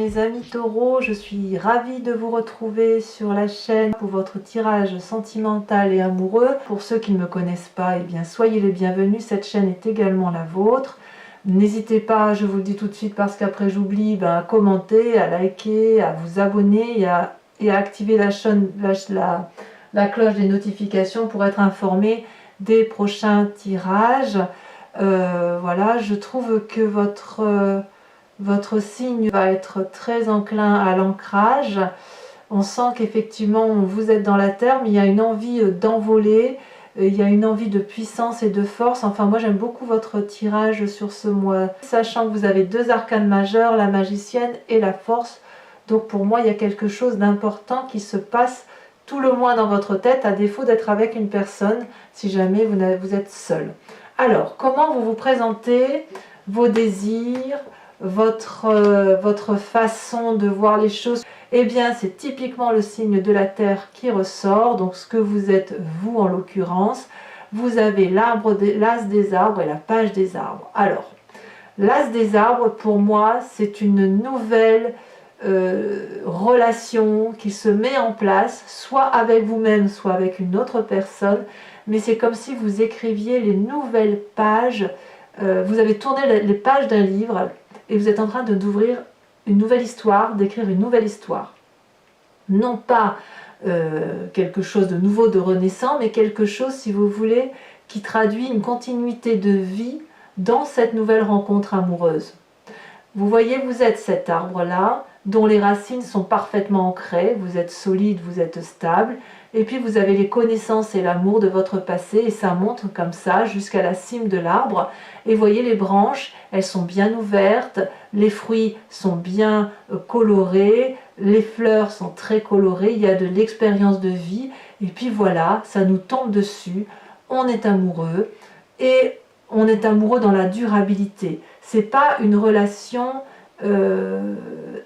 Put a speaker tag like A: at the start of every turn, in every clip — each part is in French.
A: mes amis taureaux, je suis ravie de vous retrouver sur la chaîne pour votre tirage sentimental et amoureux. Pour ceux qui ne me connaissent pas, eh bien soyez les bienvenus, cette chaîne est également la vôtre. N'hésitez pas, je vous le dis tout de suite parce qu'après j'oublie, à commenter, à liker, à vous abonner et à activer la cloche des notifications pour être informé des prochains tirages. Voilà, je trouve que votre signe va être très enclin à l'ancrage. On sent qu'effectivement vous êtes dans la terre, mais il y a une envie d'envoler, il y a une envie de puissance et de force. Enfin, moi j'aime beaucoup votre tirage sur ce mois, sachant que vous avez deux arcanes majeurs, la magicienne et la force. Donc pour moi il y a quelque chose d'important qui se passe tout le mois dans votre tête, à défaut d'être avec une personne, si jamais vous êtes seul. Alors, comment vous vous présentez, vos désirs, votre façon de voir les choses? Eh bien, c'est typiquement le signe de la Terre qui ressort, donc ce que vous êtes, vous en l'occurrence. Vous avez l'as des arbres et la page des arbres. Alors, l'as des arbres, pour moi, c'est une nouvelle relation qui se met en place, soit avec vous-même, soit avec une autre personne, mais c'est comme si vous écriviez les nouvelles pages, vous avez tourné les pages d'un livre et vous êtes en train d'ouvrir une nouvelle histoire, d'écrire une nouvelle histoire. Non pas quelque chose de nouveau, de renaissant, mais quelque chose, si vous voulez, qui traduit une continuité de vie dans cette nouvelle rencontre amoureuse. Vous voyez, vous êtes cet arbre-là, dont les racines sont parfaitement ancrées, vous êtes solide, vous êtes stable, et puis vous avez les connaissances et l'amour de votre passé, et ça monte comme ça jusqu'à la cime de l'arbre. Et vous voyez les branches, elles sont bien ouvertes, les fruits sont bien colorés, les fleurs sont très colorées, il y a de l'expérience de vie, et puis voilà, ça nous tombe dessus, on est amoureux, et on est amoureux dans la durabilité. C'est pas une relation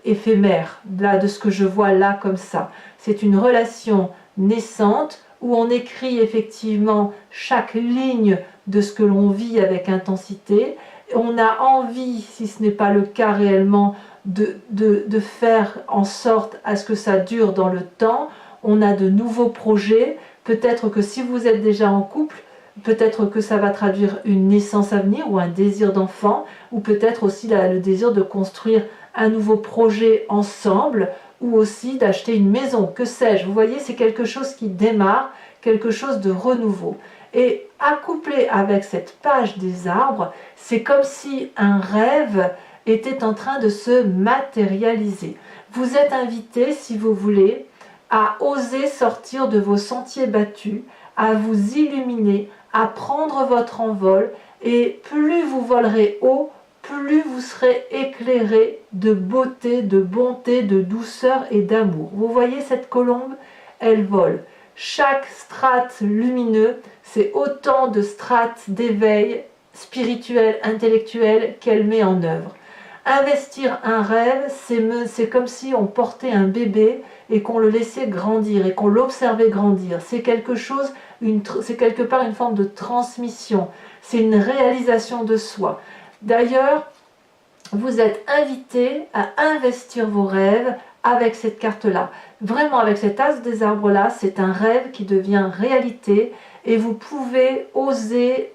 A: éphémère, là, de ce que je vois là comme ça. C'est une relation naissante où on écrit effectivement chaque ligne de ce que l'on vit avec intensité. On a envie, si ce n'est pas le cas réellement, de faire en sorte à ce que ça dure dans le temps. On a de nouveaux projets. Peut-être que si vous êtes déjà en couple, peut-être que ça va traduire une naissance à venir ou un désir d'enfant, ou peut-être aussi le désir de construire un nouveau projet ensemble, ou aussi d'acheter une maison, que sais-je. Vous voyez, c'est quelque chose qui démarre, quelque chose de renouveau. Et accouplé avec cette page des arbres, c'est comme si un rêve était en train de se matérialiser. Vous êtes invité, si vous voulez, à oser sortir de vos sentiers battus, à vous illuminer, à prendre votre envol, et plus vous volerez haut, plus vous serez éclairé de beauté, de bonté, de douceur et d'amour. Vous voyez cette colombe, elle vole. Chaque strate lumineux, c'est autant de strates d'éveil spirituel, intellectuel qu'elle met en œuvre. Investir un rêve, c'est comme si on portait un bébé et qu'on le laissait grandir et qu'on l'observait grandir. C'est quelque chose, c'est quelque part une forme de transmission. C'est une réalisation de soi. D'ailleurs, vous êtes invité à investir vos rêves avec cette carte-là. Vraiment, avec cet as des arbres-là, c'est un rêve qui devient réalité et vous pouvez oser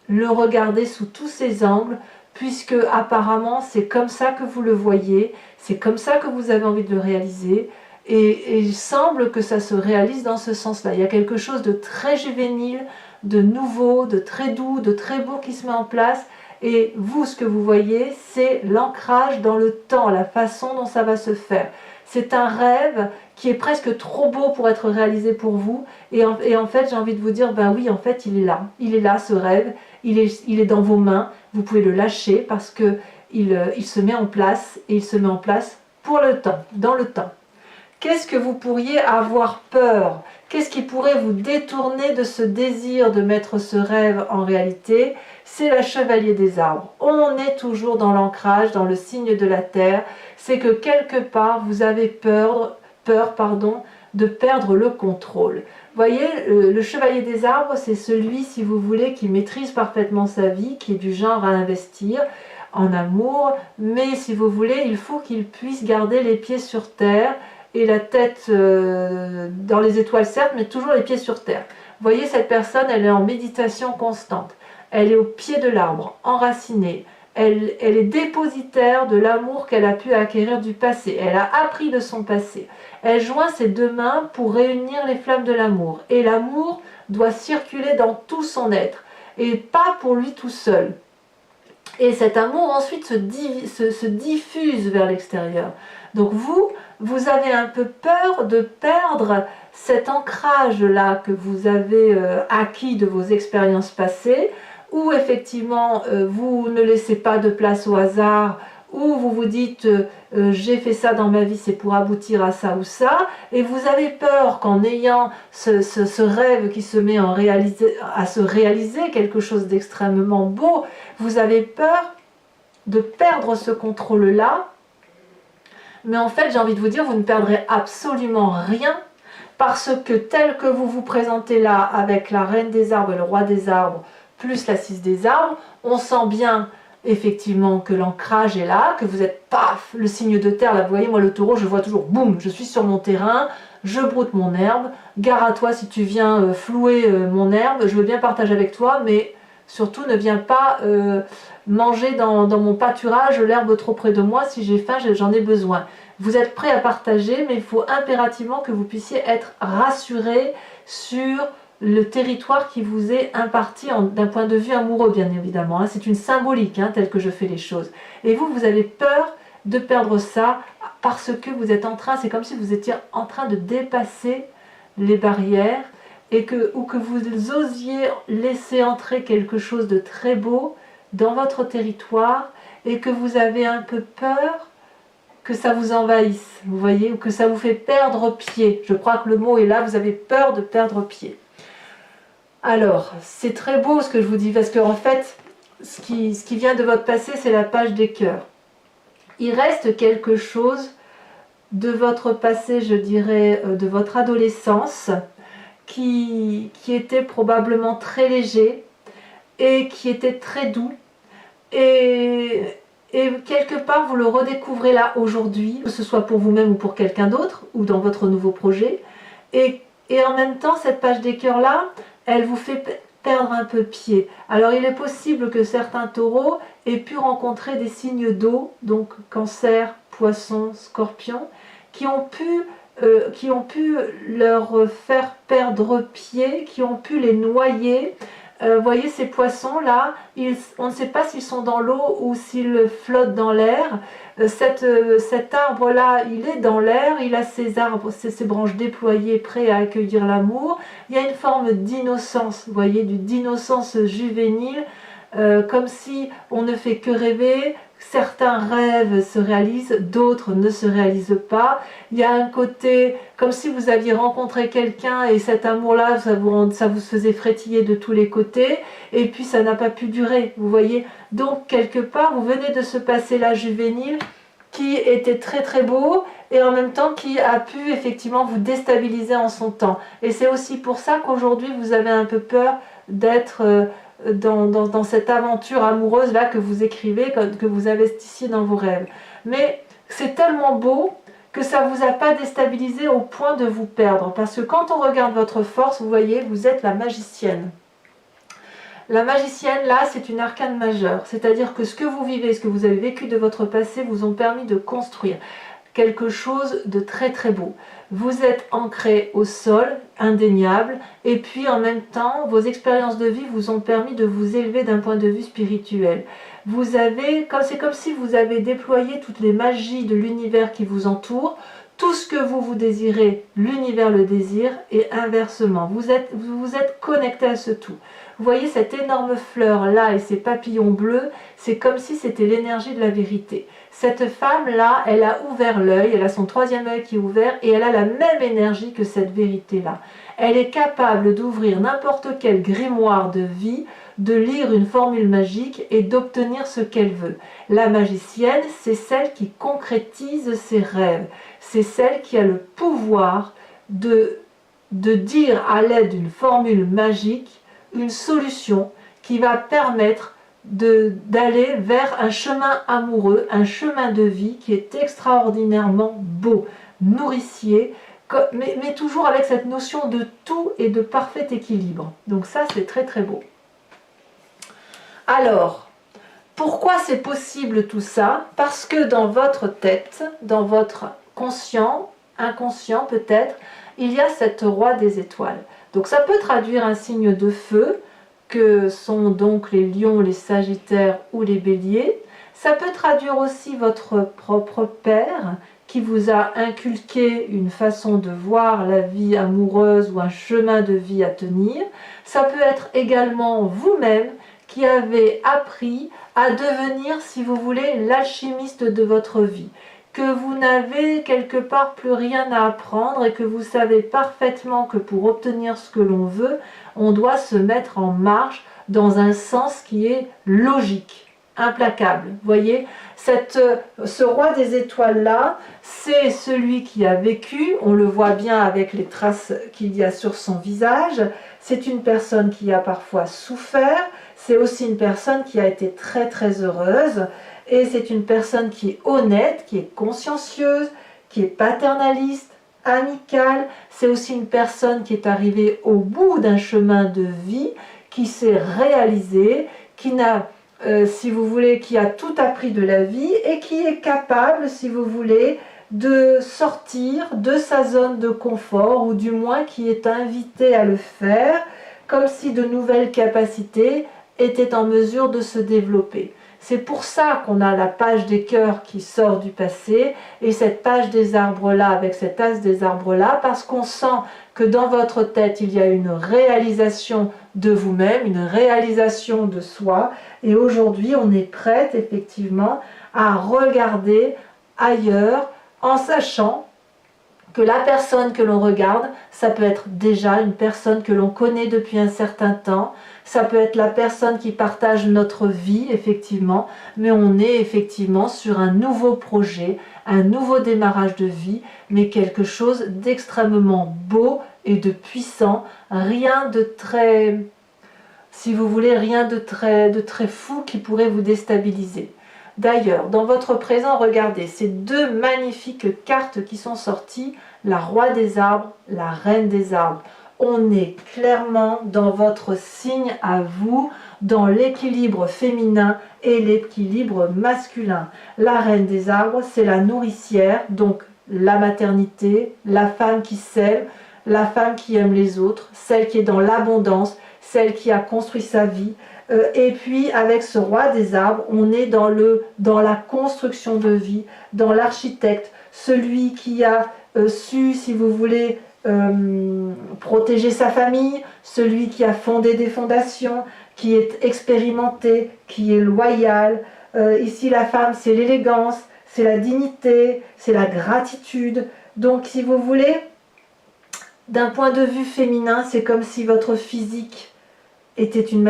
A: le regarder sous tous ses angles, puisque apparemment c'est comme ça que vous le voyez, c'est comme ça que vous avez envie de le réaliser, et il semble que ça se réalise dans ce sens-là. Il y a quelque chose de très juvénile, de nouveau, de très doux, de très beau qui se met en place, et vous, ce que vous voyez, c'est l'ancrage dans le temps, la façon dont ça va se faire. C'est un rêve qui est presque trop beau pour être réalisé pour vous, et en fait j'ai envie de vous dire, ben oui, en fait il est là ce rêve, il est dans vos mains, vous pouvez le lâcher parce que il se met en place, et il se met en place pour le temps, dans le temps. Qu'est-ce que vous pourriez avoir peur? Qu'est-ce qui pourrait vous détourner de ce désir de mettre ce rêve en réalité? C'est la chevalier des arbres. On est toujours dans l'ancrage, dans le signe de la terre. C'est que quelque part, vous avez peur, de perdre le contrôle. Vous voyez, le chevalier des arbres, c'est celui, si vous voulez, qui maîtrise parfaitement sa vie, qui est du genre à investir, en amour, mais si vous voulez, il faut qu'il puisse garder les pieds sur terre et la tête dans les étoiles certes, mais toujours les pieds sur terre. Vous voyez, cette personne, elle est en méditation constante, elle est au pied de l'arbre, enracinée, elle est dépositaire de l'amour qu'elle a pu acquérir du passé, elle a appris de son passé, elle joint ses deux mains pour réunir les flammes de l'amour, et l'amour doit circuler dans tout son être, et pas pour lui tout seul. Et cet amour ensuite se diffuse vers l'extérieur. Donc vous avez un peu peur de perdre cet ancrage-là que vous avez acquis de vos expériences passées, où effectivement vous ne laissez pas de place au hasard, où vous vous dites j'ai fait ça dans ma vie, c'est pour aboutir à ça ou ça, et vous avez peur qu'en ayant ce rêve qui se met à se réaliser, quelque chose d'extrêmement beau, vous avez peur de perdre ce contrôle-là. Mais en fait, j'ai envie de vous dire, vous ne perdrez absolument rien, parce que tel que vous vous présentez là, avec la reine des arbres et le roi des arbres, plus la 6 des arbres, on sent bien effectivement que l'ancrage est là, que vous êtes paf, le signe de terre, là vous voyez, moi le taureau, je vois toujours, boum, je suis sur mon terrain, je broute mon herbe, gare à toi si tu viens flouer mon herbe, je veux bien partager avec toi, mais surtout ne viens pas manger dans mon pâturage l'herbe trop près de moi, si j'ai faim, j'en ai besoin. Vous êtes prêt à partager, mais il faut impérativement que vous puissiez être rassuré sur le territoire qui vous est imparti d'un point de vue amoureux, bien évidemment. C'est une symbolique, telle que je fais les choses. Et vous avez peur de perdre ça parce que vous êtes en train, c'est comme si vous étiez en train de dépasser les barrières ou que vous osiez laisser entrer quelque chose de très beau dans votre territoire et que vous avez un peu peur que ça vous envahisse, vous voyez, ou que ça vous fait perdre pied. Je crois que le mot est là, vous avez peur de perdre pied. Alors, c'est très beau ce que je vous dis, parce qu'en fait, ce qui vient de votre passé, c'est la page des cœurs. Il reste quelque chose de votre passé, je dirais, de votre adolescence, qui était probablement très léger et qui était très doux. Et quelque part, vous le redécouvrez là aujourd'hui, que ce soit pour vous-même ou pour quelqu'un d'autre, ou dans votre nouveau projet. Et en même temps, cette page des cœurs là, elle vous fait perdre un peu pied. Alors il est possible que certains taureaux aient pu rencontrer des signes d'eau, donc cancer, poisson, scorpion, qui ont pu leur faire perdre pied, qui ont pu les noyer. Vous voyez ces poissons là, on ne sait pas s'ils sont dans l'eau ou s'ils flottent dans l'air. Cet arbre là, il est dans l'air, il a ses branches déployées, prêts à accueillir l'amour. Il y a une forme d'innocence, vous voyez, d'innocence juvénile, comme si on ne fait que rêver. Certains rêves se réalisent, d'autres ne se réalisent pas. Il y a un côté, comme si vous aviez rencontré quelqu'un et cet amour-là, ça vous faisait frétiller de tous les côtés, et puis ça n'a pas pu durer, vous voyez. Donc, quelque part, vous venez de ce passé-là juvénile qui était très très beau, et en même temps qui a pu effectivement vous déstabiliser en son temps. Et c'est aussi pour ça qu'aujourd'hui, vous avez un peu peur d'être... Dans cette aventure amoureuse là que vous écrivez, que vous investissiez dans vos rêves. Mais c'est tellement beau que ça ne vous a pas déstabilisé au point de vous perdre. Parce que quand on regarde votre force, vous voyez, vous êtes la magicienne. La magicienne, là, c'est une arcane majeure. C'est-à-dire que ce que vous vivez, ce que vous avez vécu de votre passé, vous ont permis de construire quelque chose de très très beau. Vous êtes ancré au sol, indéniable, et puis en même temps, vos expériences de vie vous ont permis de vous élever d'un point de vue spirituel. C'est comme si vous avez déployé toutes les magies de l'univers qui vous entoure. Tout ce que vous désirez, l'univers le désire, et inversement. Vous êtes connecté à ce tout. Vous voyez cette énorme fleur là et ces papillons bleus, c'est comme si c'était l'énergie de la vérité. Cette femme-là, elle a ouvert l'œil, elle a son troisième œil qui est ouvert et elle a la même énergie que cette vérité-là. Elle est capable d'ouvrir n'importe quel grimoire de vie, de lire une formule magique et d'obtenir ce qu'elle veut. La magicienne, c'est celle qui concrétise ses rêves. C'est celle qui a le pouvoir de dire à l'aide d'une formule magique une solution qui va permettre d'aller vers un chemin amoureux, un chemin de vie qui est extraordinairement beau, nourricier, mais toujours avec cette notion de tout et de parfait équilibre. Donc ça, c'est très très beau. Alors, pourquoi c'est possible tout ça? Parce que dans votre tête, dans votre conscient, inconscient peut-être, il y a cette roi des étoiles. Donc ça peut traduire un signe de feu, que sont donc les lions, les sagittaires ou les béliers. Ça peut traduire aussi votre propre père, qui vous a inculqué une façon de voir la vie amoureuse ou un chemin de vie à tenir. Ça peut être également vous-même qui avez appris à devenir, si vous voulez, l'alchimiste de votre vie, que vous n'avez quelque part plus rien à apprendre et que vous savez parfaitement que pour obtenir ce que l'on veut, on doit se mettre en marche dans un sens qui est logique, implacable. Vous voyez, ce roi des étoiles-là, c'est celui qui a vécu, on le voit bien avec les traces qu'il y a sur son visage, c'est une personne qui a parfois souffert, c'est aussi une personne qui a été très très heureuse, et c'est une personne qui est honnête, qui est consciencieuse, qui est paternaliste, amicale. C'est aussi une personne qui est arrivée au bout d'un chemin de vie, qui s'est réalisée, qui n'a, si vous voulez, qui a tout appris de la vie et qui est capable, si vous voulez, de sortir de sa zone de confort, ou du moins qui est invité à le faire, comme si de nouvelles capacités étaient en mesure de se développer. C'est pour ça qu'on a la page des cœurs qui sort du passé et cette page des arbres là avec cet as des arbres là, parce qu'on sent que dans votre tête il y a une réalisation de vous-même, une réalisation de soi, et aujourd'hui on est prête effectivement à regarder ailleurs en sachant que la personne que l'on regarde, ça peut être déjà une personne que l'on connaît depuis un certain temps, ça peut être la personne qui partage notre vie, effectivement, mais on est effectivement sur un nouveau projet, un nouveau démarrage de vie, mais quelque chose d'extrêmement beau et de puissant, rien de très, si vous voulez, rien de très fou qui pourrait vous déstabiliser. D'ailleurs, dans votre présent, regardez, ces deux magnifiques cartes qui sont sorties, la roi des arbres, la reine des arbres. On est clairement dans votre signe à vous, dans l'équilibre féminin et l'équilibre masculin. La reine des arbres, c'est la nourricière, donc la maternité, la femme qui sème, la femme qui aime les autres, celle qui est dans l'abondance, celle qui a construit sa vie. Et puis avec ce roi des arbres, on est dans la construction de vie, dans l'architecte, celui qui a su, si vous voulez, protéger sa famille, celui qui a fondé des fondations, qui est expérimenté, qui est loyal. Ici la femme, c'est l'élégance, c'est la dignité, c'est la gratitude. Donc si vous voulez, d'un point de vue féminin, c'est comme si votre physique était une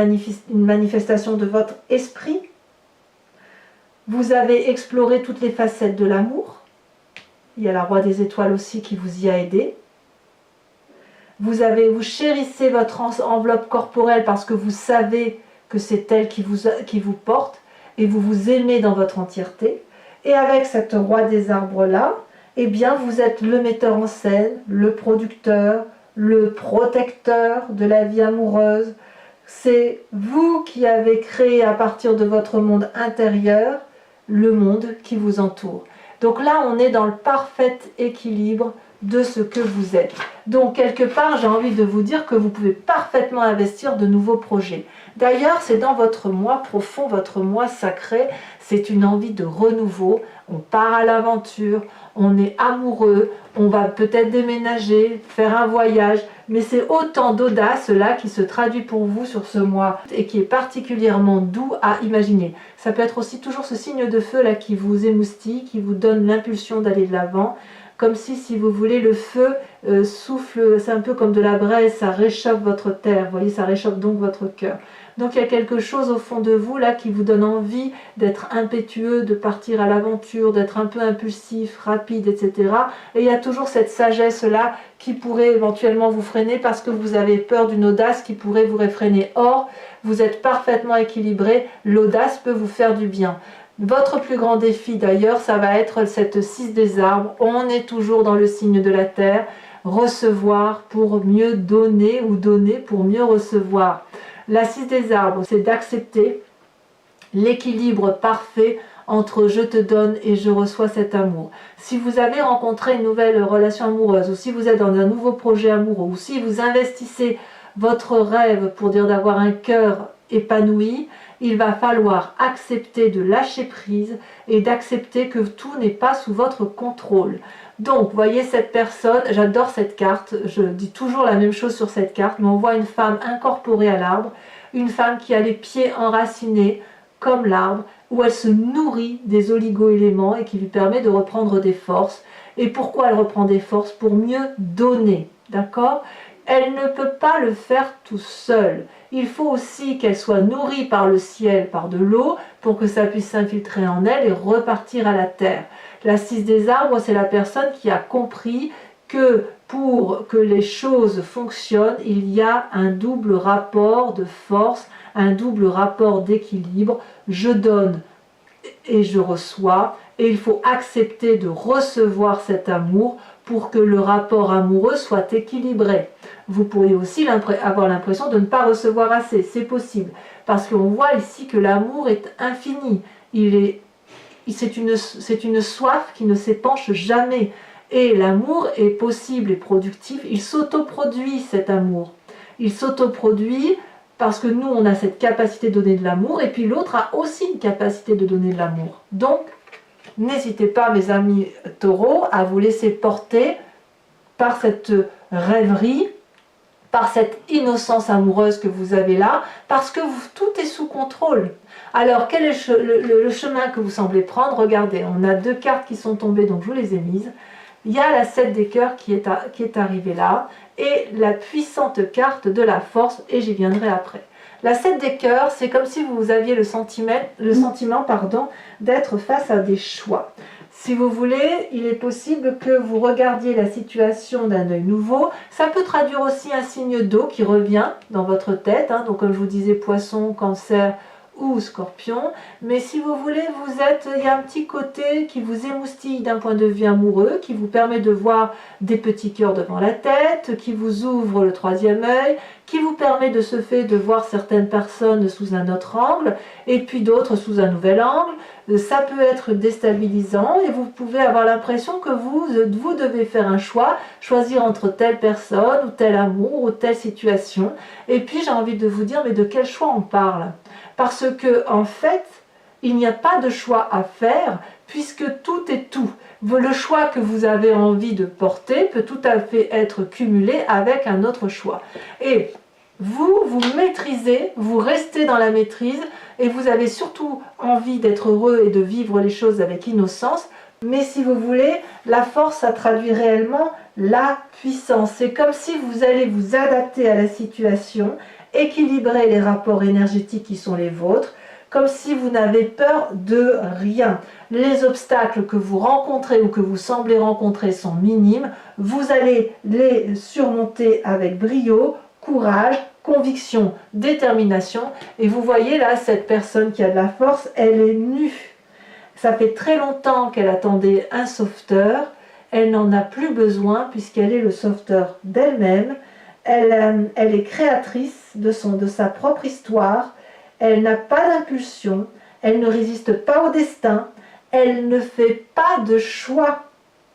A: manifestation de votre esprit. Vous avez exploré toutes les facettes de l'amour. Il y a la roi des étoiles aussi qui vous y a aidé. Vous chérissez votre enveloppe corporelle parce que vous savez que c'est elle qui vous porte et vous vous aimez dans votre entièreté. Et avec cette roi des arbres-là, eh bien vous êtes le metteur en scène, le producteur, le protecteur de la vie amoureuse. C'est vous qui avez créé à partir de votre monde intérieur le monde qui vous entoure. Donc là, on est dans le parfait équilibre de ce que vous êtes. Donc quelque part, j'ai envie de vous dire que vous pouvez parfaitement investir de nouveaux projets. D'ailleurs, c'est dans votre moi profond, votre moi sacré, c'est une envie de renouveau. On part à l'aventure, on est amoureux, on va peut-être déménager, faire un voyage, mais c'est autant d'audace là qui se traduit pour vous sur ce mois et qui est particulièrement doux à imaginer. Ça peut être aussi toujours ce signe de feu là qui vous émoustille, qui vous donne l'impulsion d'aller de l'avant, comme si vous voulez, le feu souffle, c'est un peu comme de la braise, ça réchauffe votre terre, vous voyez, ça réchauffe donc votre cœur. Donc il y a quelque chose au fond de vous là qui vous donne envie d'être impétueux, de partir à l'aventure, d'être un peu impulsif, rapide, etc. Et il y a toujours cette sagesse là qui pourrait éventuellement vous freiner parce que vous avez peur d'une audace qui pourrait vous réfréner. Or, vous êtes parfaitement équilibré, l'audace peut vous faire du bien. Votre plus grand défi d'ailleurs, ça va être cette 6 des arbres. On est toujours dans le signe de la terre. Recevoir pour mieux donner ou donner pour mieux recevoir. La 6 des arbres, c'est d'accepter l'équilibre parfait entre je te donne et je reçois cet amour. Si vous avez rencontré une nouvelle relation amoureuse, ou si vous êtes dans un nouveau projet amoureux, ou si vous investissez votre rêve pour dire d'avoir un cœur épanoui, il va falloir accepter de lâcher prise et d'accepter que tout n'est pas sous votre contrôle. Donc, voyez cette personne, j'adore cette carte, je dis toujours la même chose sur cette carte, mais on voit une femme incorporée à l'arbre, une femme qui a les pieds enracinés comme l'arbre, où elle se nourrit des oligo-éléments et qui lui permet de reprendre des forces. Et pourquoi elle reprend des forces? Pour mieux donner, d'accord? Elle ne peut pas le faire tout seul. Il faut aussi qu'elle soit nourrie par le ciel, par de l'eau, pour que ça puisse s'infiltrer en elle et repartir à la terre. La 6 des arbres, c'est la personne qui a compris que pour que les choses fonctionnent, il y a un double rapport de force, un double rapport d'équilibre. Je donne et je reçois, et il faut accepter de recevoir cet amour pour que le rapport amoureux soit équilibré. Vous pourriez aussi avoir l'impression de ne pas recevoir assez, c'est possible, parce qu'on voit ici que l'amour est infini, c'est une soif qui ne s'épanche jamais, et l'amour est possible et productif, il s'autoproduit cet amour, il s'autoproduit parce que nous on a cette capacité de donner de l'amour, et puis l'autre a aussi une capacité de donner de l'amour. Donc, n'hésitez pas mes amis taureaux à vous laisser porter par cette rêverie, par cette innocence amoureuse que vous avez là, parce que tout est sous contrôle. Alors, quel est le chemin que vous semblez prendre? Regardez, on a 2 cartes qui sont tombées, donc je vous les ai mises. Il y a la 7 des cœurs qui est arrivée là, et la puissante carte de la force, et j'y viendrai après. La 7 des cœurs, c'est comme si vous aviez le sentiment d'être face à des choix. Si vous voulez, il est possible que vous regardiez la situation d'un œil nouveau. Ça peut traduire aussi un signe d'eau qui revient dans votre tête. Donc comme je vous disais, poisson, cancer ou scorpion. Mais si vous voulez, il y a un petit côté qui vous émoustille d'un point de vue amoureux, qui vous permet de voir des petits cœurs devant la tête, qui vous ouvre le 3e œil, qui vous permet de ce fait de voir certaines personnes sous un autre angle, et puis d'autres sous un nouvel angle. Ça peut être déstabilisant et vous pouvez avoir l'impression que vous devez faire un choix, choisir entre telle personne ou tel amour ou telle situation. Et puis j'ai envie de vous dire, mais de quel choix on parle? Parce que en fait, il n'y a pas de choix à faire puisque tout est tout. Le choix que vous avez envie de porter peut tout à fait être cumulé avec un autre choix. Et vous maîtrisez, vous restez dans la maîtrise et vous avez surtout envie d'être heureux et de vivre les choses avec innocence. Mais si vous voulez, la force, ça traduit réellement la puissance. C'est comme si vous allez vous adapter à la situation, équilibrer les rapports énergétiques qui sont les vôtres, comme si vous n'avez peur de rien. Les obstacles que vous rencontrez ou que vous semblez rencontrer sont minimes. Vous allez les surmonter avec brio, courage, conviction, détermination. Et vous voyez là, cette personne qui a de la force, elle est nue. Ça fait très longtemps qu'elle attendait un sauveteur. Elle n'en a plus besoin puisqu'elle est le sauveteur d'elle-même. Elle est créatrice de sa propre histoire. Elle n'a pas d'impulsion. Elle ne résiste pas au destin. Elle ne fait pas de choix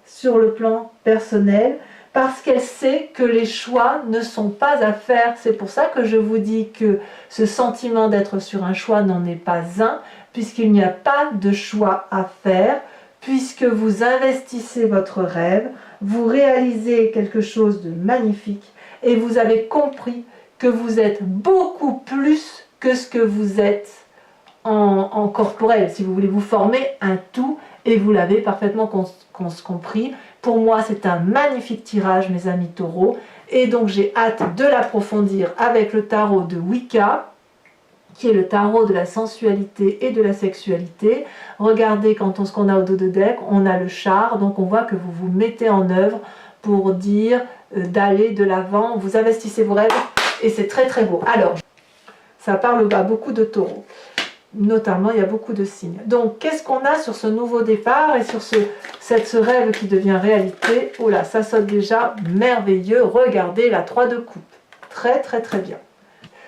A: sur le plan personnel parce qu'elle sait que les choix ne sont pas à faire. C'est pour ça que je vous dis que ce sentiment d'être sur un choix n'en est pas un, puisqu'il n'y a pas de choix à faire, puisque vous investissez votre rêve, vous réalisez quelque chose de magnifique, et vous avez compris que vous êtes beaucoup plus que ce que vous êtes en corporel. Si vous voulez vous former un tout, et vous l'avez parfaitement compris. Pour moi, c'est un magnifique tirage, mes amis taureaux, et donc j'ai hâte de l'approfondir avec le tarot de Wicca. qui est le tarot de la sensualité et de la sexualité. Regardez ce qu'on a au dos de deck, on a le char, donc on voit que vous vous mettez en œuvre pour dire d'aller de l'avant, vous investissez vos rêves et c'est très très beau. Alors, ça parle à beaucoup de taureaux, notamment il y a beaucoup de signes. Donc qu'est-ce qu'on a sur ce nouveau départ et sur ce rêve qui devient réalité? Oh là, ça saute déjà merveilleux, regardez la 3 de coupe, très très très bien.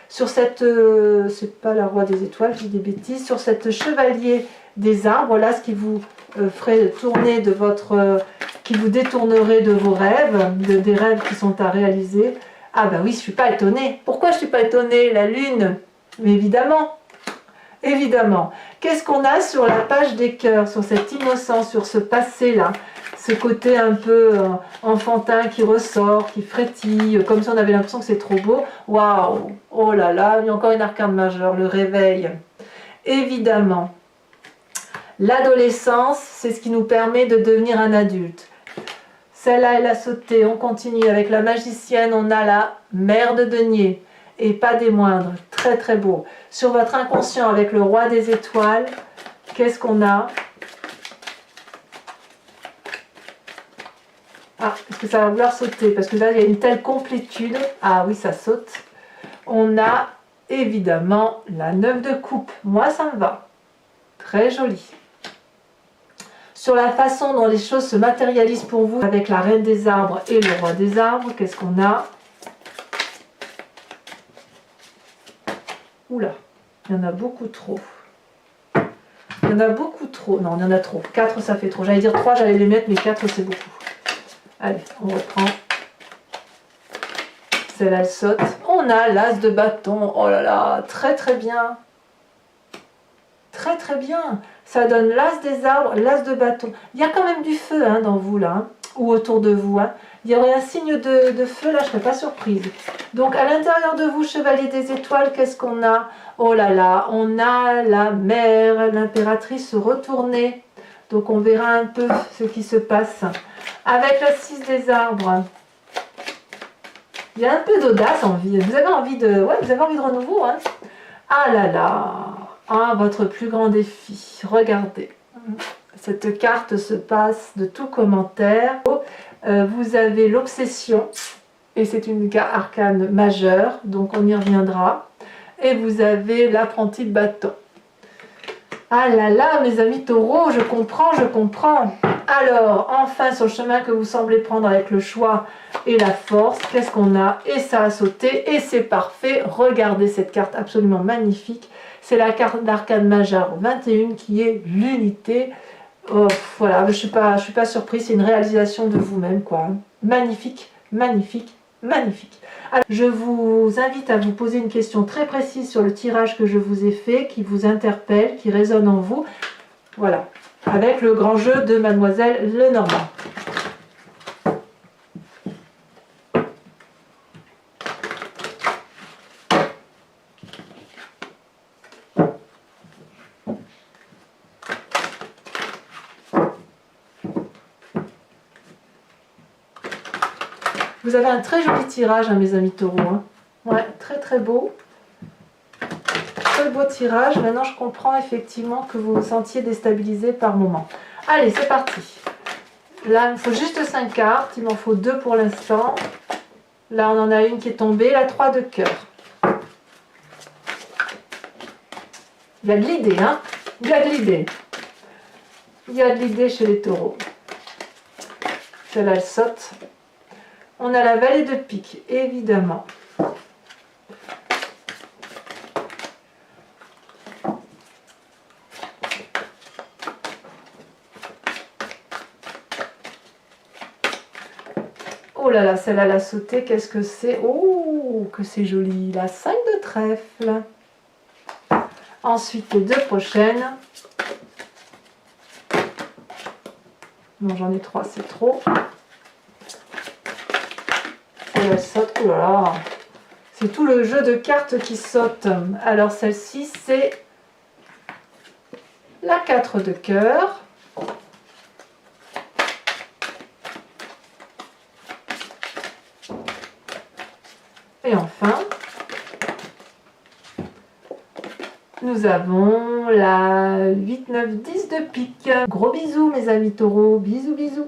A: Sur cette, c'est pas la roi des étoiles, je dis des bêtises, sur cette chevalier des arbres, là, ce qui vous ferait tourner de votre, qui vous détournerait de vos rêves, des rêves qui sont à réaliser. Ah ben oui, je suis pas étonnée. Pourquoi je suis pas étonnée? La lune, mais évidemment, évidemment. Qu'est-ce qu'on a sur la page des cœurs, sur cette innocence, sur ce passé-là? Ce côté un peu enfantin qui ressort, qui frétille, comme si on avait l'impression que c'est trop beau. Waouh! Oh là là, il y a encore une arcane majeure, le réveil. Évidemment, l'adolescence, c'est ce qui nous permet de devenir un adulte. Celle-là, elle a sauté, on continue avec la magicienne, on a la mère de denier, et pas des moindres, très très beau. Sur votre inconscient avec le roi des étoiles, qu'est-ce qu'on a? Ah, est-ce que ça va vouloir sauter? Parce que là, il y a une telle complétude. Ah oui, ça saute. On a évidemment la 9 de coupe. Moi, ça me va. Très joli. Sur la façon dont les choses se matérialisent pour vous, avec la reine des arbres et le roi des arbres, qu'est-ce qu'on a? Oula, il y en a beaucoup trop. Il y en a beaucoup trop. Non, il y en a trop. 4, ça fait trop. J'allais dire 3, j'allais les mettre, mais 4, c'est beaucoup. Allez, on reprend. Celle-là, elle saute. On a l'as de bâton. Oh là là, très très bien. Très très bien. Ça donne l'as des arbres, l'as de bâton. Il y a quand même du feu hein, dans vous là, hein, ou autour de vous. Hein. Il y aurait un signe de feu là, je ne serais pas surprise. Donc à l'intérieur de vous, chevalier des étoiles, qu'est-ce qu'on a? Oh là là, on a la mère, l'impératrice retournée. Donc on verra un peu ce qui se passe. Avec la 6 des arbres, il y a un peu d'audace en vie. Vous avez envie de, ouais, vous avez envie de renouveau. Hein. Ah là là, ah, votre plus grand défi. Regardez, cette carte se passe de tout commentaire. Vous avez l'obsession, et c'est une arcane majeure, donc on y reviendra. Et vous avez l'apprenti de bâton. Ah là là, mes amis taureaux, je comprends, je comprends. Alors, enfin, sur le chemin que vous semblez prendre avec le choix et la force, qu'est-ce qu'on a? Et ça a sauté, et c'est parfait. Regardez cette carte absolument magnifique. C'est la carte d'arcane majeure 21 qui est l'unité. Oh, voilà, je suis pas surprise, c'est une réalisation de vous-même, quoi. Magnifique, magnifique, magnifique. Alors, je vous invite à vous poser une question très précise sur le tirage que je vous ai fait, qui vous interpelle, qui résonne en vous. Voilà, avec le grand jeu de Mademoiselle Lenormand. Vous avez un très joli tirage, hein, mes amis taureaux. Hein. Ouais, très très beau. Très beau tirage. Maintenant, je comprends effectivement que vous vous sentiez déstabilisé par moment. Allez, c'est parti. Là, il me faut juste 5 cartes. Il m'en faut 2 pour l'instant. Là, on en a une qui est tombée. La 3 de cœur. Il y a de l'idée, hein. Il y a de l'idée. Il y a de l'idée chez les taureaux. Celle-là, elle saute. On a la vallée de pique, évidemment. Oh là là, celle-là, elle a sauté. Qu'est-ce que c'est? Oh, que c'est joli. La 5 de trèfle. Ensuite, les 2 prochaines. Non, j'en ai 3, c'est trop. Elle saute. Oh là là. C'est tout le jeu de cartes qui saute. Alors, celle-ci, c'est la 4 de cœur. Et enfin, Nous avons la 8, 9, 10 de pique. Gros bisous mes amis taureaux, bisous bisous.